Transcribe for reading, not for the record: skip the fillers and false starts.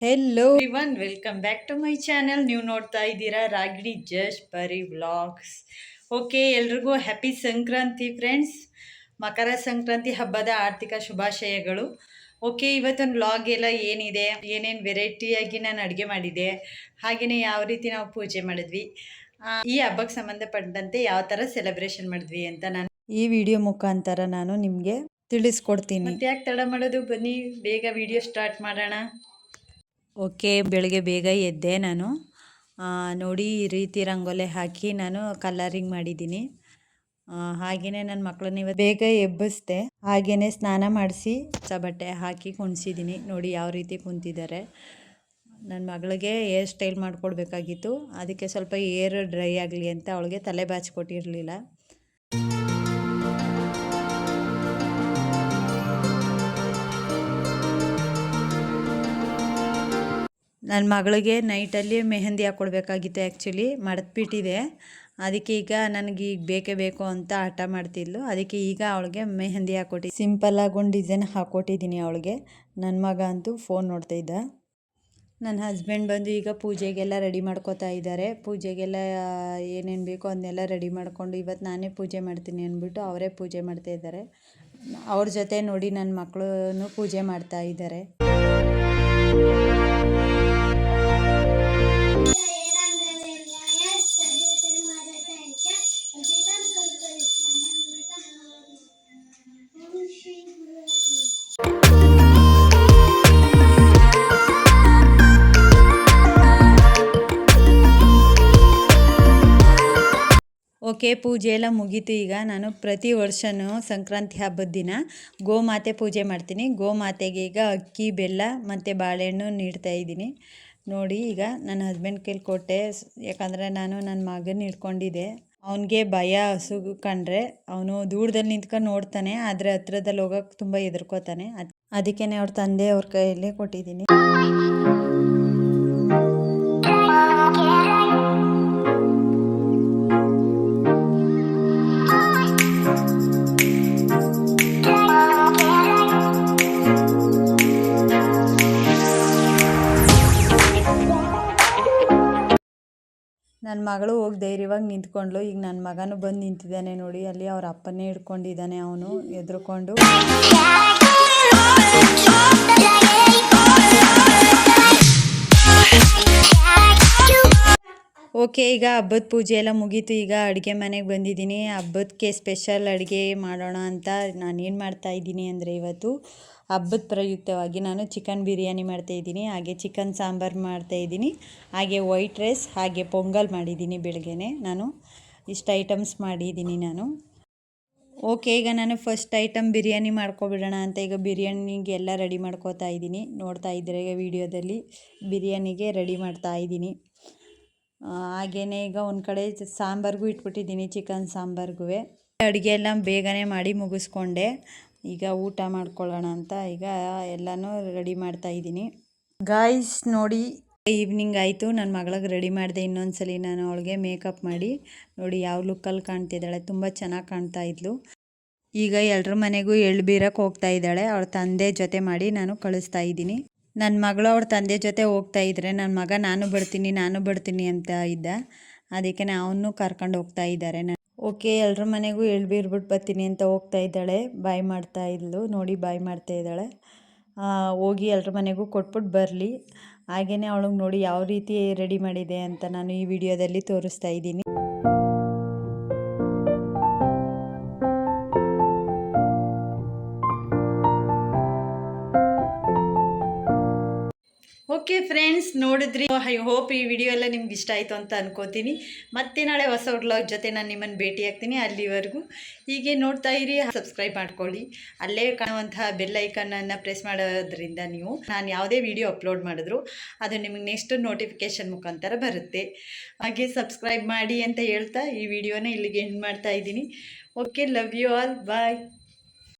Hello everyone, welcome back to my channel. ನೀವು ನೋಡ್ತಾ ಇದ್ದೀರಾ Ragini just Pari vlogs. Okay, ಎಲ್ರಿಗೂ ಹ್ಯಾಪಿ ಸಂಕ್ರಾಂತಿ ಫ್ರೆಂಡ್ಸ್. ಮಕರ ಸಂಕ್ರಾಂತಿ ಹಬ್ಬದ ಆರ್ಥಿಕ ಶುಭಾಶಯಗಳು. ಓಕೆ, ಇವತ್ತೊಂದು ವ್ಲಾಗ್ ಎಲ್ಲ ಏನಿದೆ, ಏನೇನು ವೆರೈಟಿಯಾಗಿ ನಾನು ಅಡುಗೆ ಮಾಡಿದೆ, ಹಾಗೆಯೇ ಯಾವ ರೀತಿ ನಾವು ಪೂಜೆ ಮಾಡಿದ್ವಿ, ಈ ಹಬ್ಬಕ್ಕೆ ಸಂಬಂಧಪಟ್ಟಂತೆ ಯಾವ ಥರ ಸೆಲೆಬ್ರೇಷನ್ ಮಾಡಿದ್ವಿ ಅಂತ ನಾನು ಈ ವಿಡಿಯೋ ಮುಖಾಂತರ ನಾನು ನಿಮಗೆ ತಿಳಿಸ್ಕೊಡ್ತೀನಿ. ಮತ್ತೆ ಯಾಕೆ ತಡ ಮಾಡೋದು, ಬನ್ನಿ ಬೇಗ ವಿಡಿಯೋ ಸ್ಟಾರ್ಟ್ ಮಾಡೋಣ. ಓಕೆ, ಬೆಳಗ್ಗೆ ಬೇಗ ಎದ್ದೆ ನಾನು. ನೋಡಿ, ಈ ರೀತಿ ರಂಗೋಲೆ ಹಾಕಿ ನಾನು ಕಲರಿಂಗ್ ಮಾಡಿದ್ದೀನಿ. ಹಾಗೆಯೇ ನನ್ನ ಮಕ್ಕಳನ್ನ ಇವತ್ತು ಬೇಗ ಎಬ್ಬಿಸ್ದೆ. ಹಾಗೆಯೇ ಸ್ನಾನ ಮಾಡಿಸಿ ಹೊಸ ಬಟ್ಟೆ ಹಾಕಿ ಕುಣಿಸಿದ್ದೀನಿ. ನೋಡಿ ಯಾವ ರೀತಿ ಕುಂತಿದ್ದಾರೆ. ನನ್ನ ಮಗಳಿಗೆ ಹೇರ್ ಸ್ಟೈಲ್ ಮಾಡಿಕೊಡ್ಬೇಕಾಗಿತ್ತು, ಅದಕ್ಕೆ ಸ್ವಲ್ಪ ಏರ್ ಡ್ರೈ ಆಗಲಿ ಅಂತ ಅವಳಿಗೆ ತಲೆ ಬಾಚಿಕೊಟ್ಟಿರಲಿಲ್ಲ. ನನ್ನ ಮಗಳಿಗೆ ನೈಟಲ್ಲಿ ಮೆಹಂದಿ ಹಾಕ್ಕೊಡ್ಬೇಕಾಗಿತ್ತು. ಆ್ಯಕ್ಚುಲಿ ಮರೆತುಬಿಟ್ಟಿದೆ. ಅದಕ್ಕೆ ಈಗ ನನಗೆ ಈಗ ಬೇಕೇ ಬೇಕು ಅಂತ ಹಠ ಮಾಡ್ತಿದ್ಲು. ಅದಕ್ಕೆ ಈಗ ಅವಳಿಗೆ ಮೆಹಂದಿ ಹಾಕ್ಕೊಟ್ಟು ಸಿಂಪಲ್ಲಾಗಿ ಒಂದು ಡಿಸೈನ್ ಹಾಕ್ಕೊಟ್ಟಿದ್ದೀನಿ ಅವಳಿಗೆ. ನನ್ನ ಮಗ ಅಂತೂ ಫೋನ್ ನೋಡ್ತಾ ಇದ್ದ. ನನ್ನ ಹಸ್ಬೆಂಡ್ ಬಂದು ಈಗ ಪೂಜೆಗೆಲ್ಲ ರೆಡಿ ಮಾಡ್ಕೋತಾ ಇದ್ದಾರೆ. ಪೂಜೆಗೆಲ್ಲ ಏನೇನು ಬೇಕೋ ಅದನ್ನೆಲ್ಲ ರೆಡಿ ಮಾಡಿಕೊಂಡು ಇವತ್ತು ನಾನೇ ಪೂಜೆ ಮಾಡ್ತೀನಿ ಅಂದ್ಬಿಟ್ಟು ಅವರೇ ಪೂಜೆ ಮಾಡ್ತಾ ಇದ್ದಾರೆ. ಅವ್ರ ಜೊತೆ ನೋಡಿ ನನ್ನ ಮಕ್ಕಳು ಪೂಜೆ ಮಾಡ್ತಾ ಇದ್ದಾರೆ. ಓಕೆ, ಪೂಜೆ ಎಲ್ಲ ಮುಗೀತು. ಈಗ ನಾನು ಪ್ರತಿ ವರ್ಷವೂ ಸಂಕ್ರಾಂತಿ ಹಬ್ಬದ ದಿನ ಗೋಮಾತೆ ಪೂಜೆ ಮಾಡ್ತೀನಿ. ಗೋಮಾತೆಗೆ ಈಗ ಅಕ್ಕಿ, ಬೆಲ್ಲ ಮತ್ತು ಬಾಳೆಹಣ್ಣು ನೀಡ್ತಾ ಇದ್ದೀನಿ. ನೋಡಿ, ಈಗ ನನ್ನ ಹಸ್ಬೆಂಡ್ ಕೈಲಿ ಕೊಟ್ಟೆ. ಯಾಕಂದರೆ ನಾನು ನನ್ನ ಮಗನ ಹಿಡ್ಕೊಂಡಿದ್ದೆ. ಅವನಿಗೆ ಭಯ, ಹಸು ಕಂಡ್ರೆ ಅವನು ದೂರದಲ್ಲಿ ನಿಂತ್ಕೊಂಡು ನೋಡ್ತಾನೆ, ಆದರೆ ಹತ್ರದಲ್ಲಿ ಹೋಗೋಕ್ಕೆ ತುಂಬ ಹೆದರ್ಕೋತಾನೆ. ಅದಕ್ಕೇ ಅವ್ರ ತಂದೆ ಅವ್ರ ಕೈಯಲ್ಲೇ ಕೊಟ್ಟಿದ್ದೀನಿ. ನನ್ನ ಮಗಳು ಹೋಗಿ ಧೈರ್ಯವಾಗಿ ನಿಂತ್ಕೊಂಡ್ಲು. ಈಗ ನನ್ನ ಮಗನೂ ಬಂದು ನಿಂತಿದ್ದಾನೆ ನೋಡಿ, ಅಲ್ಲಿ ಅವ್ರ ಅಪ್ಪನೇ ಹಿಡ್ಕೊಂಡಿದ್ದಾನೆ. ಅವನು ಎದ್ರುಕೊಂಡು. ಓಕೆ, ಈಗ ಹಬ್ಬದ ಪೂಜೆ ಎಲ್ಲ ಮುಗೀತು. ಈಗ ಅಡುಗೆ ಮನೆಗೆ ಬಂದಿದ್ದೀನಿ. ಹಬ್ಬಕ್ಕೆ ಸ್ಪೆಷಲ್ ಅಡುಗೆ ಮಾಡೋಣ ಅಂತ ನಾನೇನು ಮಾಡ್ತಾಯಿದ್ದೀನಿ ಅಂದರೆ, ಇವತ್ತು ಹಬ್ಬದ ಪ್ರಯುಕ್ತವಾಗಿ ನಾನು ಚಿಕನ್ ಬಿರಿಯಾನಿ ಮಾಡ್ತಾಯಿದ್ದೀನಿ. ಹಾಗೆ ಚಿಕನ್ ಸಾಂಬಾರು ಮಾಡ್ತಾಯಿದ್ದೀನಿ. ಹಾಗೆ ವೈಟ್ ರೈಸ್, ಹಾಗೆ ಪೊಂಗಲ್ ಮಾಡಿದ್ದೀನಿ. ಬೆಳಗ್ಗೆನೇ ನಾನು ಇಷ್ಟು ಐಟಮ್ಸ್ ಮಾಡಿದ್ದೀನಿ ನಾನು. ಓಕೆ, ಈಗ ನಾನು ಫಸ್ಟ್ ಐಟಮ್ ಬಿರಿಯಾನಿ ಮಾಡ್ಕೊಬಿಡೋಣ ಅಂತ ಈಗ ಬಿರಿಯಾನಿಗೆ ಎಲ್ಲ ರೆಡಿ ಮಾಡ್ಕೋತಾ ಇದ್ದೀನಿ. ನೋಡ್ತಾ ಇದ್ದರೆ ವಿಡಿಯೋದಲ್ಲಿ ಬಿರಿಯಾನಿಗೆ ರೆಡಿ ಮಾಡ್ತಾ ಇದ್ದೀನಿ. ಹಾಗೆಯೇ ಈಗ ಒಂದು ಕಡೆ ಸಾಂಬಾರಿಗೂ ಇಟ್ಬಿಟ್ಟಿದ್ದೀನಿ, ಚಿಕನ್ ಸಾಂಬಾರಿಗೂ. ಅಡುಗೆ ಎಲ್ಲ ಬೇಗನೆ ಮಾಡಿ ಮುಗಿಸ್ಕೊಂಡೆ. ಈಗ ಊಟ ಮಾಡ್ಕೊಳ್ಳೋಣ ಅಂತ ಈಗ ಎಲ್ಲನೂ ರೆಡಿ ಮಾಡ್ತಾ ಇದ್ದೀನಿ. ಗಾಯ್ಸ್ ನೋಡಿ, ಈವ್ನಿಂಗ್ ಆಯಿತು. ನನ್ನ ಮಗಳಿಗೆ ರೆಡಿ ಮಾಡಿದೆ. ಇನ್ನೊಂದ್ಸಲಿ ನಾನು ಅವಳಿಗೆ ಮೇಕಪ್ ಮಾಡಿ ನೋಡಿ ಯಾವ ಲುಕ್ಕಲ್ಲಿ ಕಾಣ್ತಿದ್ದಾಳೆ. ತುಂಬ ಚೆನ್ನಾಗಿ ಕಾಣ್ತಾ ಇದ್ಲು. ಈಗ ಎಲ್ಲರ ಮನೆಗೂ ಎಳ್ಳು ಬೀರಕ್ಕೆ ಹೋಗ್ತಾ ಇದ್ದಾಳೆ. ಅವಳ ತಂದೆ ಜೊತೆ ಮಾಡಿ ನಾನು ಕಳಿಸ್ತಾ ಇದ್ದೀನಿ. ನನ್ನ ಮಗಳು ಅವ್ರ ತಂದೆ ಜೊತೆ ಹೋಗ್ತಾ ಇದ್ರೆ ನನ್ನ ಮಗ ನಾನು ಬಿಡ್ತೀನಿ ಅಂತ ಇದ್ದ. ಅದಕ್ಕೆ ಅವನು ಕರ್ಕೊಂಡು ಹೋಗ್ತಾ ಇದ್ದಾರೆ. ಓಕೆ, ಎಲ್ಲರ ಮನೆಗೂ ಎಳ್ಬೀರ್ಬಿಟ್ಟು ಬರ್ತೀನಿ ಅಂತ ಹೋಗ್ತಾ ಇದ್ದಾಳೆ. ಬಾಯ್ ಮಾಡ್ತಾ ಇದ್ಲು ನೋಡಿ, ಬಾಯ್ ಮಾಡ್ತಾ ಇದ್ದಾಳೆ. ಹೋಗಿ ಎಲ್ಲರ ಮನೆಗೂ ಕೊಟ್ಬಿಟ್ಟು ಬರಲಿ. ಹಾಗೆಯೇ ಅವಳಿಗೆ ನೋಡಿ ಯಾವ ರೀತಿ ರೆಡಿ ಮಾಡಿದೆ ಅಂತ ನಾನು ಈ ವಿಡಿಯೋದಲ್ಲಿ ತೋರಿಸ್ತಾ ಇದ್ದೀನಿ. ಓಕೆ ಫ್ರೆಂಡ್ಸ್, ನೋಡಿದ್ರಿ. ಐ ಹೋಪ್ ಈ ವಿಡಿಯೋ ಎಲ್ಲ ನಿಮ್ಗೆ ಇಷ್ಟ ಆಯಿತು ಅಂತ ಅನ್ಕೋತೀನಿ. ಮತ್ತೆ ನಾಳೆ ಹೊಸ ವ್ಲಾಗ್ ಜೊತೆ ನಾನು ನಿಮ್ಮನ್ನು ಭೇಟಿ ಆಗ್ತೀನಿ. ಅಲ್ಲಿವರೆಗೂ ಹೀಗೆ ನೋಡ್ತಾ ಇರಿ, ಸಬ್ಸ್ಕ್ರೈಬ್ ಮಾಡ್ಕೊಳ್ಳಿ. ಅಲ್ಲೇ ಕಾಣುವಂತಹ ಬೆಲ್ ಐಕನನ್ನು ಪ್ರೆಸ್ ಮಾಡೋದ್ರಿಂದ ನಾನು ಯಾವುದೇ ವಿಡಿಯೋ ಅಪ್ಲೋಡ್ ಮಾಡಿದ್ರು ಅದು ನಿಮಗೆ ನೆಕ್ಸ್ಟ್ ನೋಟಿಫಿಕೇಷನ್ ಮುಖಾಂತರ ಬರುತ್ತೆ. ಹಾಗೆ ಸಬ್ಸ್ಕ್ರೈಬ್ ಮಾಡಿ ಅಂತ ಹೇಳ್ತಾ ಈ ವಿಡಿಯೋನ ಇಲ್ಲಿಗೆ ಎಂಡ್ ಮಾಡ್ತಾ ಇದ್ದೀನಿ. Okay, love you all, bye.